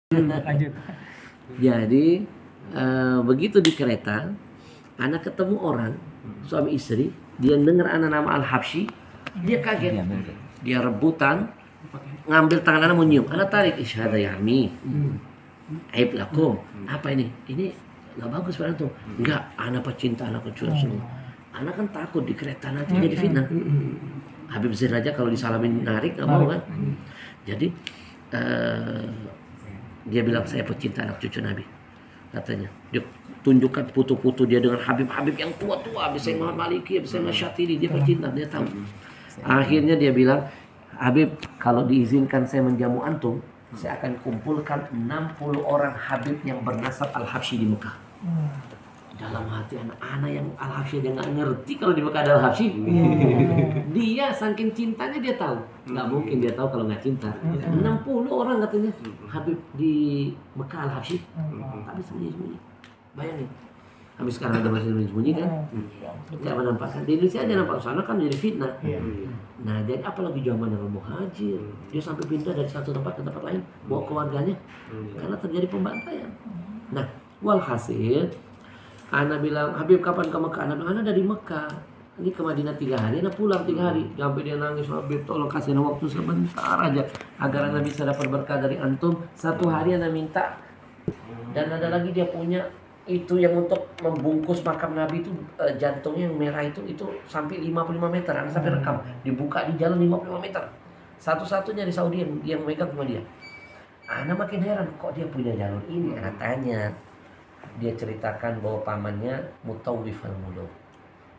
Lanjut. Jadi begitu di kereta, anak ketemu orang suami istri, dia dengar anak nama Al-Habsyi, dia kaget, dia rebutan ngambil tangan anak menyium, anak tarik, isyhada ya ami, aib lakum, apa ini nggak bagus pada tuh, nggak, anak pecinta anak kecuali semua, anak kan takut di kereta nanti jadi fitnah. Habib Zain aja kalau disalamin narik nggak mau kan, jadi dia bilang saya pecinta anak cucu Nabi, katanya dia tunjukkan foto-foto dia dengan Habib-Habib yang tua-tua, bisa Imam Maliki, bisa Imam Syatiri, dia pecinta, dia tahu. Akhirnya dia bilang, Habib kalau diizinkan saya menjamu antum, saya akan kumpulkan 60 orang Habib yang bernasab Al-Habsyi di Mekah. Dalam hati anak-anak yang Al-Habsyi, dia nggak ngerti kalau di Mekah ada Al-Habsyi. Dia saking cintanya dia tahu, nggak mungkin dia tahu kalau nggak cinta. 60 orang katanya Habib di Mekah Al-Habsyi, tapi sembunyi-sembunyi. Bayangin, habis sekarang ada masih sembunyi kan, nggak menampakkan. Di Indonesia aja nampak, sana kan jadi fitnah. Nah jadi apalagi zaman yang muhajir, dia sampai pindah dari satu tempat ke tempat lain bawa keluarganya, karena terjadi pembantaian. Nah walhasil, Ana bilang, Habib kapan ke Mekah? Ana bilang, Ana dari Mekah, ini ke Madinah 3 hari, Ana pulang 3 hari. Sampai dia nangis, Habib tolong kasih Ana waktu sebentar aja agar Ana bisa dapat berkah dari antum. 1 hari Ana minta. Dan ada lagi dia punya itu yang untuk membungkus makam Nabi itu, jantungnya yang merah itu sampai 55 meter. Ana sampai rekam, dibuka di jalan 55 meter. Satu-satunya di Saudi yang megang cuma dia. Ana makin heran, kok dia punya jalur ini? Ana tanya. Dia ceritakan bahwa pamannya Mutawif al-Muluk.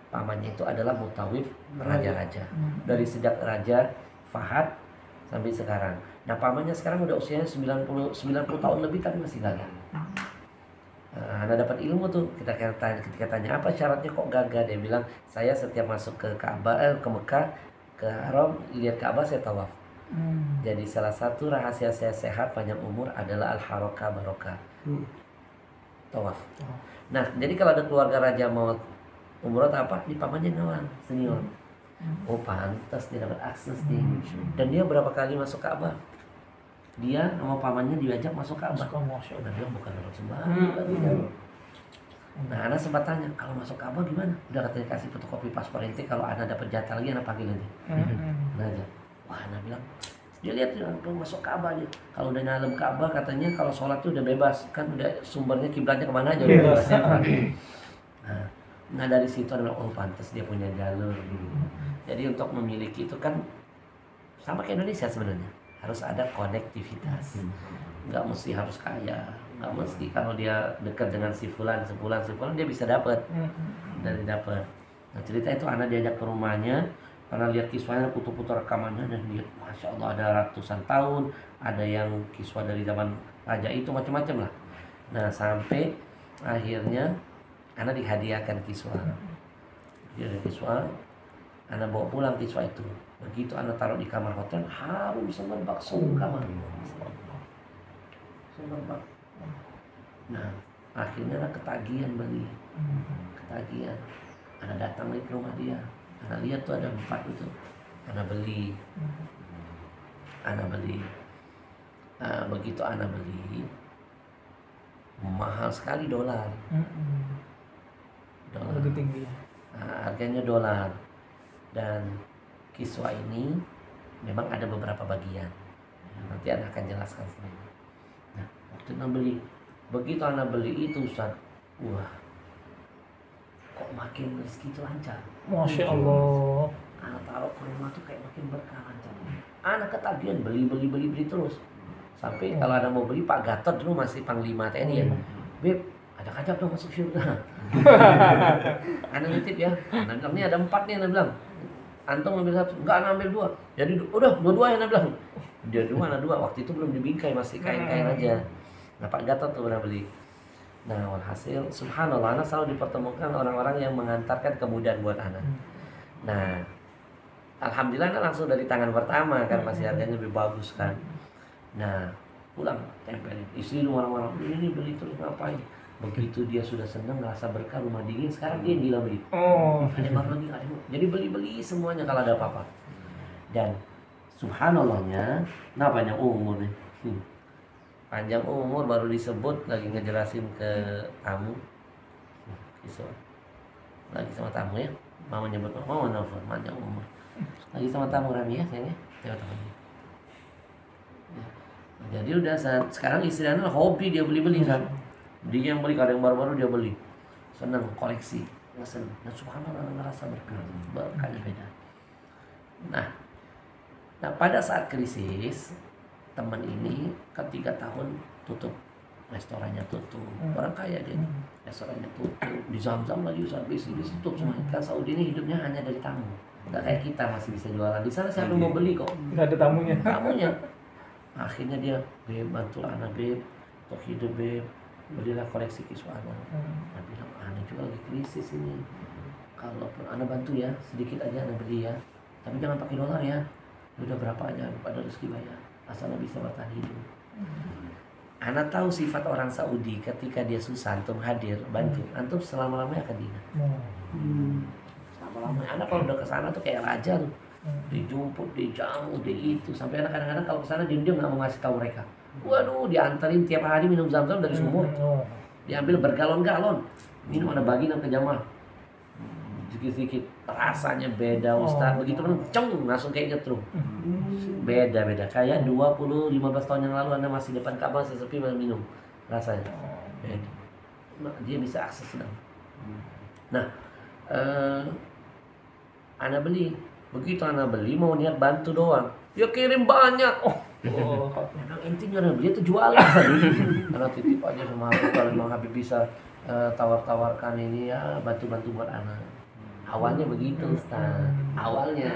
Pamannya itu adalah Mutawif raja-raja. Dari sejak Raja Fahad sampai sekarang. Nah pamannya sekarang udah usianya 90 tahun lebih tapi masih gagah. Anda dapat ilmu tuh, ketika tanya apa syaratnya kok gagah, dia bilang saya setiap masuk ke Ka'bah, ke Mekah, ke Haram, lihat Ka'bah saya tawaf. Jadi salah satu rahasia saya sehat panjang umur adalah al-haroka barokah. Tawaf. Nah, jadi kalau ada keluarga raja mau umroh apa, di pamannya ngawal senior. Oh, pantas dia dapat akses nih. Dan dia berapa kali masuk Ka'bah? Dia sama pamannya diajak masuk Ka'bah. Nah, dia bukan orang sembarangan. Nah, Ana sempat tanya, kalau masuk Ka'bah gimana? Udah katanya kasih fotokopi paspor ente, kalau Ana dapat jatah lagi Ana panggil nanti. Nah, aja. Wah, Ana bilang, dia lihat masuk Ka'bah aja. Kalau udah dalam Ka'bah katanya kalau sholat tuh udah bebas, kan udah sumbernya kiblatnya kemana aja udah bebas. Nah dari situ adalah oh pantas dia punya jalur. Jadi untuk memiliki itu kan sama kayak Indonesia sebenarnya, harus ada konektivitas. Nggak mesti harus kaya, nggak mesti kalau dia dekat dengan si fulan dia bisa dapat dari dapat. Nah cerita itu anak diajak ke rumahnya. Karena lihat kiswahnya, putu-putu rekamannya, dan lihat Masya Allah ada ratusan tahun, ada yang kiswah dari zaman raja itu, macam-macam lah. Nah sampai akhirnya anak dihadiahkan kiswah. Dia ada kiswah, anak bawa pulang kiswah itu. Begitu anak taruh di kamar hotel, harum semerbak seluruh kamar. Semerbak. Nah akhirnya anak ketagihan beli, ketagihan. Anak datang lagi ke rumah dia. Anak lihat tuh ada 4 itu, anak beli. Begitu anak beli, mahal sekali dolar. Lebih tinggi. Harganya dolar. Dan kiswah ini memang ada beberapa bagian. Nanti anak akan jelaskan semuanya. Nah, waktu anak beli, begitu anak beli itu Ustaz, wah, kok makin rezeki itu lancar. Masya Allah. Anak taruh ke rumah tuh kayak makin berkah lancar. Anak ketagihan beli terus. Sampai kalau ada mau beli, Pak Gatot dulu masih Panglima TNI ya. Beb, ajak dong masuk surga. Anak nitip ya. Anak bilang, ini ada 4 nih, anak bilang. Antum ambil 1, enggak anak ambil 2. Jadi udah, 2 ya anak bilang. Dia 2, anak 2. Waktu itu belum dibingkai, masih kain-kain aja. Nah Pak Gatot tuh pernah beli. Nah walhasil subhanallah anak selalu dipertemukan orang-orang yang mengantarkan kemudahan buat anak. Nah alhamdulillah anak langsung dari tangan pertama kan, masih harganya lebih bagus kan. Nah pulang tempelin istri orang-orang ini beli terus ngapain. Begitu dia sudah senang ngerasa berkah rumah dingin, sekarang dia gila beli. Ada baru lagi, jadi beli semuanya kalau ada apa-apa. Dan subhanallahnya, nah panjang umur nih. Panjang umur baru disebut lagi ngejelasin ke tamu. Kiswah. Lagi sama tamu ya. Mama nyebut mama nelfon panjang umur. Lagi sama tamu Rami ya sayangnya. Teman-teman. Ya. Nah, jadi udah sekarang istri Ana hobi dia beli-beli kan. Dia yang beli, kadang yang baru-baru dia beli. Senang koleksi. Senang. Nah, subhanallah ngerasa berkahnya beda. Nah, pada saat krisis teman ini ketiga tahun tutup, restorannya tutup, orang kaya dia nih, restorannya tutup, di Zam-Zam lagi usaha bisnis tutup semua. Kan Saudi ini hidupnya hanya dari tamu, nggak kayak kita masih bisa jualan. Di sana siapa yang mau beli kok? Nggak ada tamunya. Akhirnya dia, Beb, bantu Ana Beb, untuk hidup Beb, belilah koleksi kiswah Ana. Ana bilang, Ana juga lagi krisis ini. Kalau Ana bantu ya, sedikit aja Ana beli ya, tapi jangan pakai dolar ya. Udah berapa aja, pada rezeki bayar. Asal bisa bertahan hidup. Ana tahu sifat orang Saudi ketika dia susah, antum hadir, bantu, antum selama-lamanya akan diingat. Selama-lamanya. Ana kalau udah kesana tuh kayak raja tuh. Dijemput, dijamu, itu. Sampai anak kadang-kadang kalau kesana diam-diam nggak mau ngasih tahu mereka. Waduh, diantarin tiap hari minum Zam-Zam dari sumur. Diambil bergalon-galon. Minum ada bagi ke jamaah. Sedikit-sedikit rasanya beda Ustaz. Begitu kan langsung kayak nyetrum. Beda kayak 15 tahun yang lalu Anda masih depan Ka'bah sesepi minum rasanya beda. Dia bisa akses sedang. Nah, Anda beli, begitu Anda beli mau niat bantu doang, ya kirim banyak. Memang intinya Anda beli itu jualan tadi. Anda titip aja sama Habib, kalau memang Habib bisa tawar-tawarkan ini ya bantu-bantu buat anak. Awalnya begitu Ustaz. Awalnya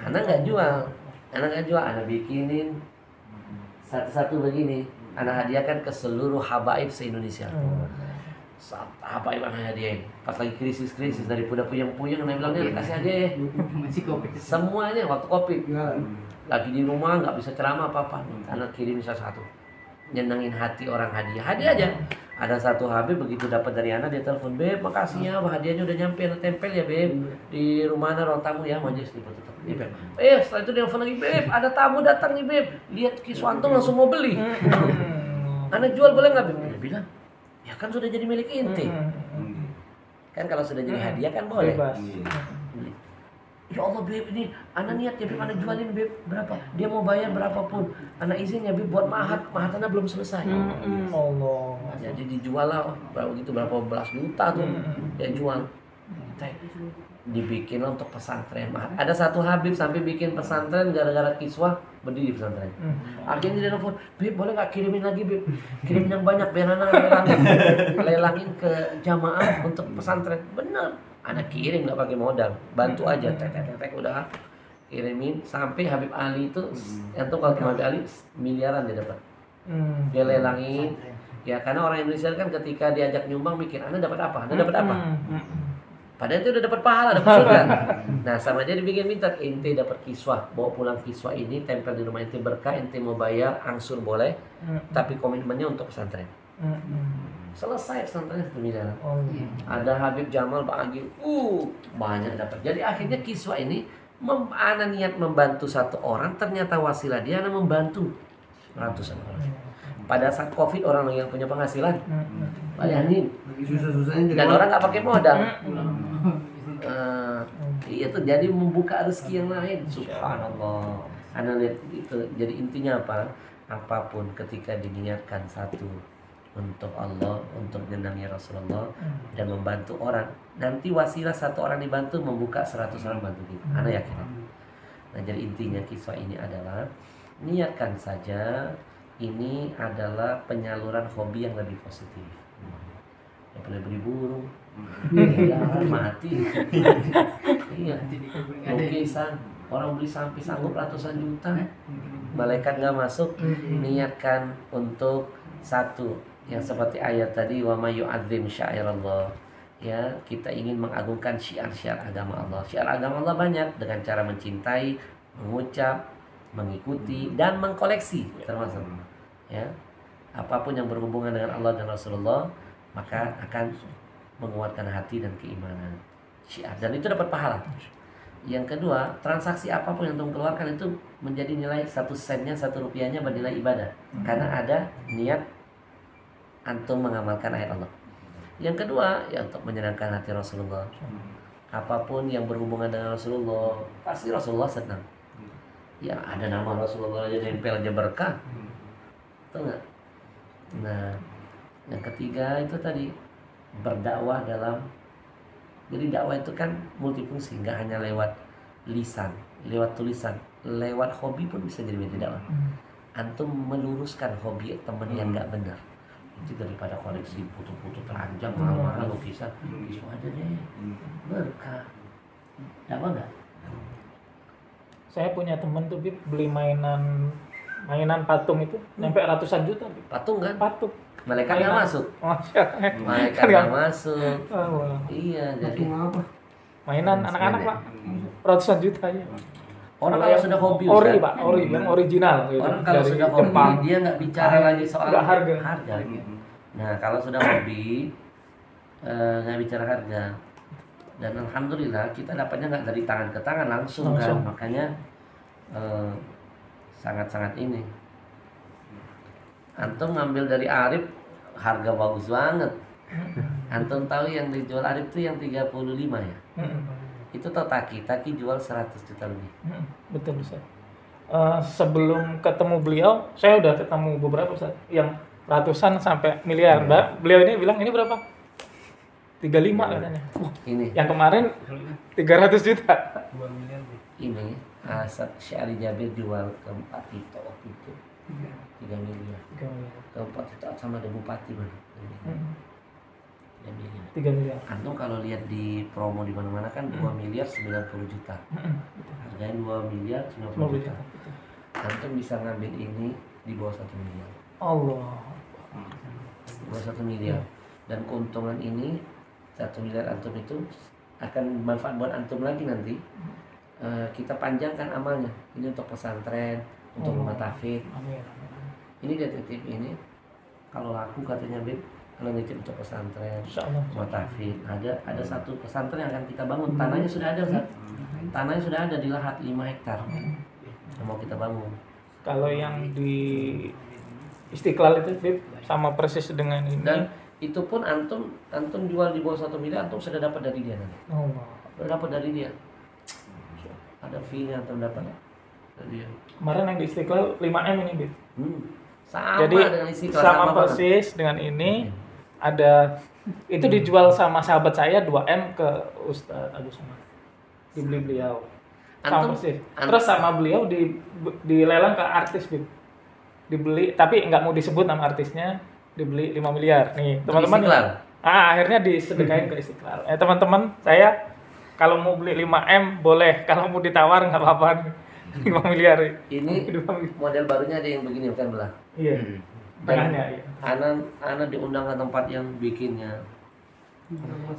Ana nggak jual, Ana bikinin satu-satu begini, Ana hadiahkan ke seluruh habaib se-Indonesia. Habaib Ana hadiahin. Pas lagi krisis dari puyeng-puyeng, Ana bilang nih kasih hadiah. Semuanya waktu Covid. Lagi di rumah nggak bisa ceramah apa-apa, Ana kirim satu. Nyenengin hati orang hadiah aja. Ada satu Habib begitu dapat dari Ana dia telepon, Beb makasih ya hadiahnya udah nyampe, Ana tempel ya Beb di rumah Ana ruang tamu ya majelis tutup. Setelah itu dia telepon lagi, Beb ada tamu datang nih Beb, lihat Kiswanto langsung mau beli. Ana jual boleh nggak Beb? Dia bilang ya kan sudah jadi milik inti. Kan kalau sudah jadi hadiah kan boleh. Ya Allah Beb, ini Ana niat ya Beb, Ana jualin Beb berapa? Dia mau bayar berapapun. Ana izin ya Beb buat mahat Ana belum selesai. Allah. Jadi dijual lah berapa belas juta tuh dia jual. Dibikin lah untuk pesantren. Ada satu Habib sampai bikin pesantren gara-gara kiswah berdiri pesantren. Akhirnya dia nelfon, Beb boleh nggak kirimin lagi Beb? Kirim yang banyak biar Ana lelangin ke jamaah untuk pesantren. Bener. Ana kirim nggak pakai modal, bantu aja, tek udah kirimin sampai Habib Ali itu, itu kalau Habib Ali miliaran dia dapat, dia lelangin, ya karena orang Indonesia kan ketika diajak nyumbang mikir, Anda dapat apa, padahal itu udah dapat pahala, dapat surga. Nah sama aja dibikin minta, ente dapat kiswah, bawa pulang kiswah ini, tempel di rumah ente berkah, ente mau bayar angsur boleh, tapi komitmennya untuk pesantren. Selesai pesantrennya 1 miliar. Ada Habib Jamal bagi banyak dapat. Jadi akhirnya kiswah ini Ana niat membantu satu orang, ternyata wasilah dia Ana membantu ratusan orang. Pada saat Covid orang yang punya penghasilan bayangin dan orang nggak pakai modal. Itu jadi membuka rezeki yang lain. Subhanallah. Ana lihat itu. Jadi intinya apa? Apapun ketika diniatkan satu untuk Allah, untuk menyenangi Rasulullah dan membantu orang, nanti wasilah satu orang dibantu membuka 100 orang bantu kita. Ana yakin. Nah jadi intinya kisah ini adalah niatkan saja, ini adalah penyaluran hobi yang lebih positif. Yang boleh beli burung, mati. Iya. Lukisan orang beli sampai sanggup ratusan juta, malaikat nggak masuk. Niatkan untuk satu yang seperti ayat tadi, wa may yu'azzim syairallah, ya kita ingin mengagungkan syiar-syiar agama Allah. Syiar agama Allah banyak, dengan cara mencintai, mengucap, mengikuti dan mengkoleksi termasuk ya apapun yang berhubungan dengan Allah dan Rasulullah, maka akan menguatkan hati dan keimanan syiar, dan itu dapat pahala. Yang kedua, transaksi apapun yang antum keluarkan itu menjadi nilai 1 sennya, 1 rupiahnya bernilai ibadah. Karena ada niat antum mengamalkan ayat Allah. Yang kedua, ya untuk menyenangkan hati Rasulullah. Apapun yang berhubungan dengan Rasulullah, pasti Rasulullah senang. Ya ada nama Rasulullah aja nempel aja berkah. Tahu nggak? Nah, yang ketiga itu tadi berdakwah dalam. Jadi dakwah itu kan multifungsi, nggak hanya lewat lisan, lewat tulisan, lewat hobi pun bisa jadi media dakwah. Antum meluruskan hobi teman yang nggak benar. Itu daripada koleksi foto-foto telanjang, mahal-mahal, lukisan, kisah aja deh, berkah. Dakwah nggak? Saya punya temen tuh Bib, beli mainan patung itu nyampe ratusan juta Bib. Patung kan? Patung. Malaikat nggak masuk. Malaikat nggak masuk. Oh, Iya, jadi mainan anak-anak Pak. Ratusan juta ya. orang kalau sudah hobi, ori Pak, ori yang original gitu. Orang kalau Dari sudah hobi Jepang. dia nggak bicara lagi soal Nggak harga. Nah kalau sudah hobi nggak bicara harga. Dan alhamdulillah kita dapatnya nggak dari tangan ke tangan langsung. Kan, makanya sangat-sangat ini. Antum ngambil dari Arif harga bagus banget. Antum tahu yang dijual Arif itu yang 35 ya? Itu tahu Taki jual 100 juta lebih. Betul Ustaz. Sebelum ketemu beliau, saya udah ketemu beberapa Ustaz yang ratusan sampai miliar. Mbak, beliau ini bilang ini berapa? 35 katanya. Ini. Yang kemarin 300 juta. Ini Syari Jabir jual ke Pak Tito waktu itu 3 miliar. Ke Pak Tito sama ada bupati mana? 3 miliar. Antum kalau lihat di promo di mana-mana kan 2 miliar 90 juta. Harganya 2 miliar 90 juta. Antum bisa ngambil ini di bawah 1 miliar. Allah. Di bawah 1 miliar. Dan keuntungan ini 1 miliar antum itu akan manfaat buat antum lagi nanti. Kita panjangkan amalnya. Ini untuk pesantren, untuk rumah tahfidz. Ini dia titip ini. Kalau laku katanya Bib, kalau nitip untuk pesantren, rumah tahfidz, ada satu pesantren yang akan kita bangun. Tanahnya sudah ada, Ustaz. Tanahnya sudah ada di Lahat 5 hektar. Yang mau kita bangun. Kalau yang di Istiqlal itu Bib, sama persis dengan ini. Dan itu pun antum jual di bawah 1 miliar, antum sudah dapat dari dia nanti. Sudah dapat dari dia. Ada fee-nya antum dapat dari dia. Kemarin yang di Istiqlal 5M ini Bib. Sama jadi dengan Istiqlal, sama persis banget dengan ini. Ada itu dijual sama sahabat saya 2M ke Ustadz Agus Somad. Dibeli beliau. Sama persis. Terus sama beliau dilelang ke artis Bib. Dibeli tapi nggak mau disebut nama artisnya, dibeli 5 miliar. Nih, teman-teman. Akhirnya disedekain ke Istiqlal. Teman-teman, saya kalau mau beli 5M boleh, kalau mau ditawar nggak apa-apa. 5 miliar. Ini model barunya ada yang begini bukan belah. Iya. Tengahnya. Iya. Ana diundang ke tempat yang bikinnya.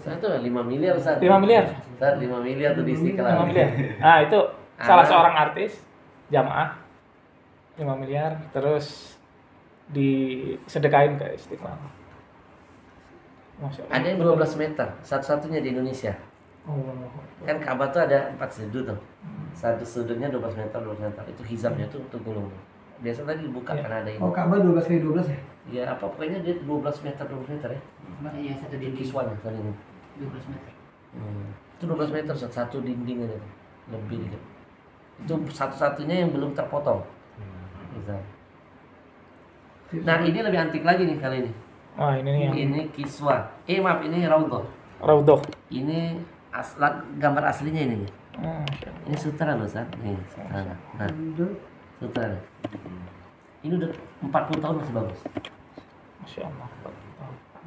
Saya tuh 5 miliar Ustaz. 5 miliar. Ustaz 5 miliar tuh di Istiqlal. 5 miliar. Nah, itu salah seorang artis jamaah 5 miliar terus disedekain ke Istiqlal. Ada yang 12 meter, satu-satunya di Indonesia. Kan Ka'bah tuh ada 4 sudut tuh. Satu sudutnya 12 meter. Itu hizabnya tuh gulung. Biasa tadi dibuka karena ada ini. Oh, Ka'bah 12 kali 12 ya? Ya apa pokoknya dia 12 meter ya. Iya, satu Di dinding. Kiswan kali ini. 12 meter. Itu 12 meter satu dinding aja tuh. Lebih dikit. Itu satu-satunya yang belum terpotong. Hizab. Nah, ini lebih antik lagi nih kali ini. Wah, ini nih yang Ini Kiswa. Maaf, ini Raudhah. Raudhah. Ini gambar aslinya ini nih. Ini sutra loh, Ustaz. Nih, sutra. Nah, sutra. Ini udah 40 tahun masih bagus. Masya Allah.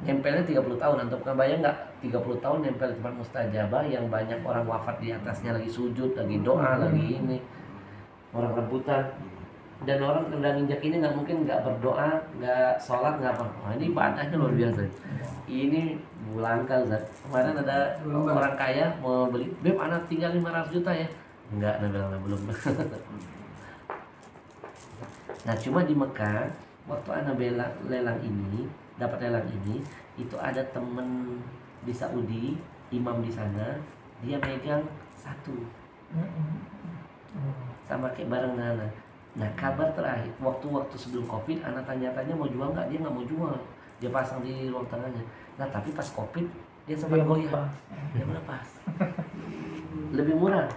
Nempelnya 30 tahun. Antum kebayang nggak 30 tahun nempel di tempat mustajabah yang banyak orang wafat di atasnya, lagi sujud, lagi doa, lagi ini. Orang rebutan. Dan orang kendang injak ini nggak mungkin nggak berdoa, nggak sholat, nggak apa. Wah, ini ibadahnya luar biasa. Ini bulangka, Ustaz. Kemarin ada orang kaya mau beli, Beb, anak tinggal 500 juta ya. Enggak, belum. Nah, cuma di Mekah waktu anak lelang ini, dapat lelang ini, itu ada temen di Saudi, imam di sana, dia megang 1 Sama kayak barang Nana. Nah kabar terakhir, waktu-waktu sebelum Covid, anak tanya-tanya mau jual nggak, dia nggak mau jual, dia pasang di ruang tengahnya. Nah tapi pas Covid dia sempat goyah, dia melepas. Lebih murah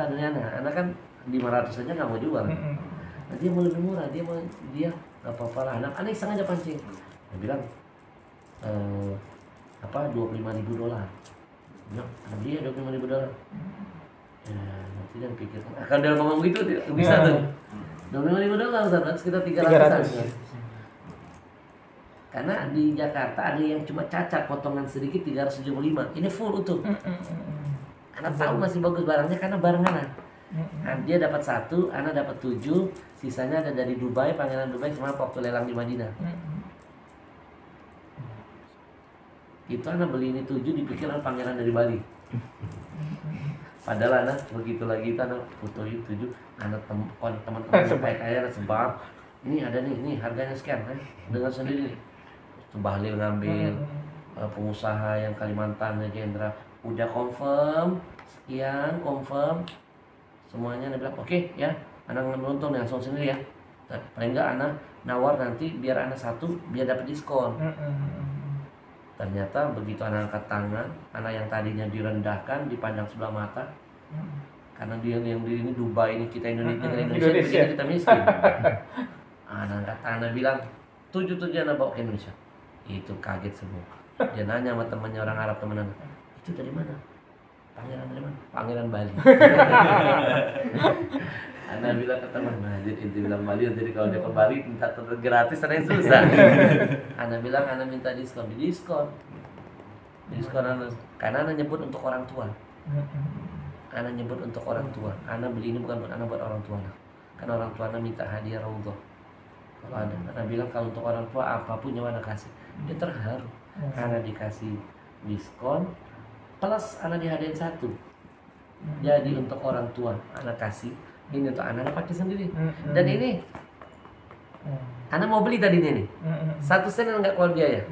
dari anak kan 500 aja nggak mau jual. Nah, dia mau lebih murah, dia nggak apa-apa lah. Anak iseng aja pancing. Dia bilang 25.000 dolar. Bilang, dia $25.000. Ya, nanti dia pikir, kalau dia ngomong gitu bisa tuh. $25.000 sekitar 300. Karena di Jakarta ada yang cuma cacat potongan sedikit 375. Ini full utuh. Karena tahu masih bagus barangnya karena barang anak. Nah, dia dapat 1, anak dapat 7, sisanya ada dari Dubai, Pangeran Dubai sama waktu lelang di Madinah. Itu anak beli ini 7 dipikir pangeran dari Bali. Padahal anak begitu lagi itu anak foto itu 7, anak teman-teman yang kaya sebar. Ini ada nih harganya sekian kan, dengan sendiri. Itu Bahlil ngambil, pengusaha yang Kalimantan Jenderal udah confirm, sekian confirm. Semuanya dia bilang oke, ya, anak ngambil untung langsung sendiri ya. Paling enggak anak nawar nanti biar anak 1 biar dapat diskon. Ternyata begitu anak angkat tangan, anak yang tadinya direndahkan dipandang sebelah mata. Karena dia yang di ini Dubai ini kita Indonesia. Kita miskin. Anak angkat tangan bilang 7 anak bawa ke Indonesia. Itu kaget semua. Dia nanya sama temannya orang Arab, teman anak, itu dari mana? Pangeran dari mana? Pangeran Bali. Anak bilang ke teman, jadi bilang Bali, jadi kalau dia ke Bali minta gratis, ada yang susah. Anak bilang, anak minta diskon anak, karena anak nyebut untuk orang tua. Anak nyebut untuk orang tua. Anak beli ini bukan buat anak, buat orang tua anak. Karena orang tua anak minta hadiah raudhah. Kalau ada, anak bilang kalau untuk orang tua apapun yang anak kasih, dia terharu. Anak dikasih diskon. Plus anak dihadiahin 1. Jadi untuk orang tua anak kasih, ini untuk anak pakai sendiri. Dan ini anak mau beli tadinya nih. 1 sen enggak keluar biaya.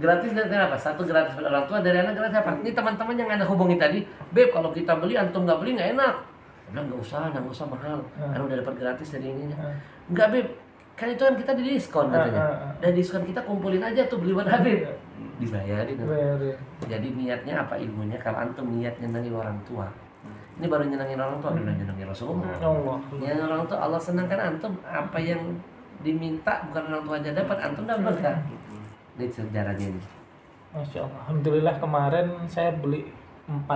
Gratis dan kenapa? 1 gratis buat orang tua, dari anak gratis apa? Ini teman-teman yang anak hubungi tadi, Beb kalau kita beli antum nggak beli nggak enak. Bilang nggak usah mahal. Anak udah dapat gratis dari ininya. Enggak Beb, kan itu kan kita di diskon katanya. Dan diskon kita kumpulin aja tuh beli buat Habib. Dibayarin. Jadi niatnya apa ilmunya? Kalau antum niat nyenengin orang tua, ini baru nyenengin orang tua, bukan nyenengin Rasulullah. Nyenengin orang tua Allah senangkan antum, apa yang diminta bukan orang tua aja dapat, antum dapat kan? Ini sejarahnya ini. Masya Allah. Alhamdulillah kemarin saya beli 4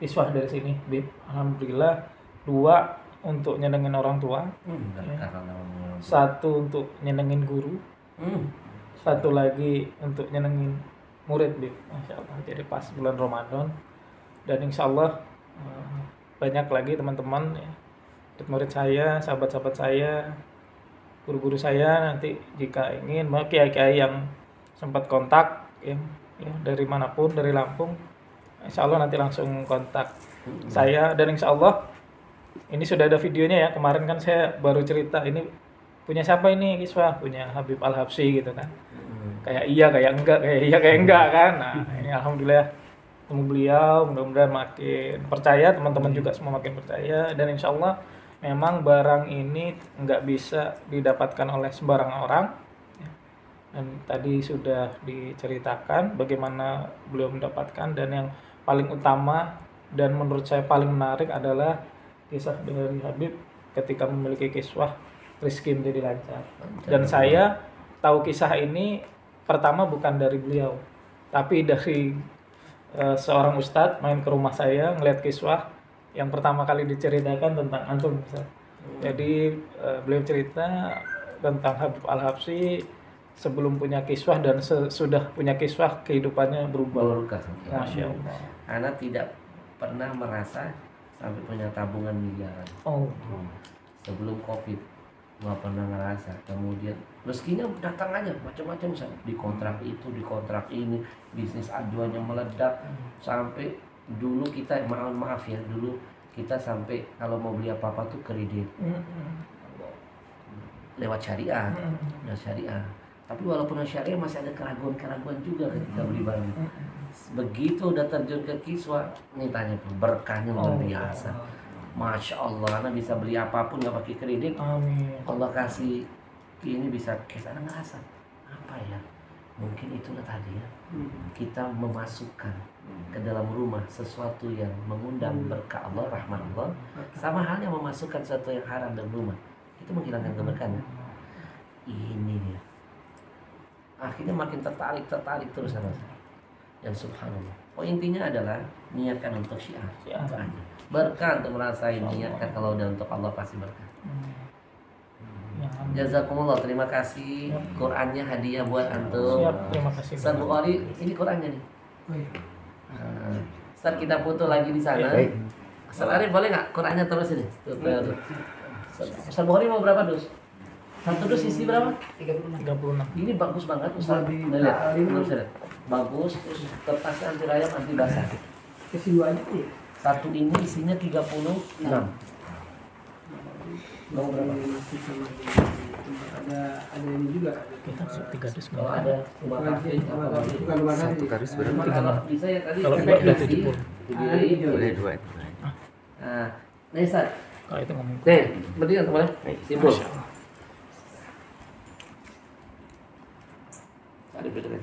kiswah dari sini, Bib. Alhamdulillah 2 untuk nyenengin orang tua, 1 untuk nyenengin guru, 1 lagi untuk nyenengin murid, Bib. Masya Allah. Jadi pas bulan Ramadan, dan insya Allah banyak lagi teman-teman ya, murid saya, sahabat-sahabat saya, guru-guru saya nanti jika ingin, kiai-kiai yang sempat kontak ya dari manapun, dari Lampung, insya Allah nanti langsung kontak saya. Dan insya Allah ini sudah ada videonya ya. Kemarin kan saya baru cerita ini punya siapa ini kiswah, punya Habib Al-Habsyi gitu kan. Kayak iya kayak enggak, kayak iya kayak enggak kan. Nah ini alhamdulillah temu beliau, mudah-mudahan makin percaya, teman-teman juga semua makin percaya. Dan insya Allah memang barang ini nggak bisa didapatkan oleh sembarang orang. Dan tadi sudah diceritakan bagaimana beliau mendapatkan, dan yang paling utama dan menurut saya paling menarik adalah kisah dari Habib ketika memiliki kiswah rezeki menjadi lancar. Dan saya tahu kisah ini pertama bukan dari beliau, tapi dari seorang ustadz main ke rumah saya ngeliat kiswah yang pertama kali diceritakan tentang antum. Jadi beliau cerita tentang Habib Al-Habsyi sebelum punya kiswah dan sudah punya kiswah kehidupannya berubah. Masya Allah. Anak tidak pernah merasa sampai punya tabungan miliaran. Sebelum Covid nggak pernah ngerasa. Kemudian rezekinya datang aja macam-macam, misalnya di kontrak itu, di kontrak ini, bisnis ajuannya meledak. Sampai dulu kita maaf ya, dulu kita sampai kalau mau beli apa-apa tuh kredit lewat syariah, Tapi walaupun syariah masih ada keraguan-keraguan juga ketika beli barang. Begitu udah terjun ke kiswa, nih tanya berkahnya luar biasa. Masya Allah, Anda bisa beli apapun nggak pakai kredit. Amin. Allah kasih ini bisa cash. Anda ngerasa apa ya? Mungkin itulah tadi ya. Kita memasukkan ke dalam rumah sesuatu yang mengundang berkah Allah, rahmat Allah. Sama halnya memasukkan sesuatu yang haram dalam rumah, itu menghilangkan keberkahan. Ini dia. Akhirnya makin tertarik terus sama saya. Dan subhanallah. Oh intinya adalah niatkan untuk syiar. Itu aja. Berkah untuk merasain, niatkan kalau udah untuk Allah pasti berkah. Jazakumullah, terima kasih. Qurannya hadiah buat antum. Siap, terima kasih. Ustaz Bukhari, ini Qurannya nih. Ustaz kita foto lagi di sana. Ustaz Arif boleh nggak Qurannya terus ini? Ustaz Bukhari mau berapa dus? Satu dus isi berapa? 36. Ini bagus banget Ustaz. Lihat, bagus. Terus kertasnya anti rayap, anti basah. Kasih dua aja ya. Satu ini isinya 36. Mau berapa? Ada ini juga. Kita 3 dus. Kalau ada rumah kafe Bukan rumah kasih. Satu kardus berapa? kalau bisa ya tadi Kalau pakai udah nasi, 70. Boleh dua. Nah, nih Ustaz. Kalau itu ngomong. Nih, berdiri kan boleh? Simbol. Masya Allah. Ada berdiri.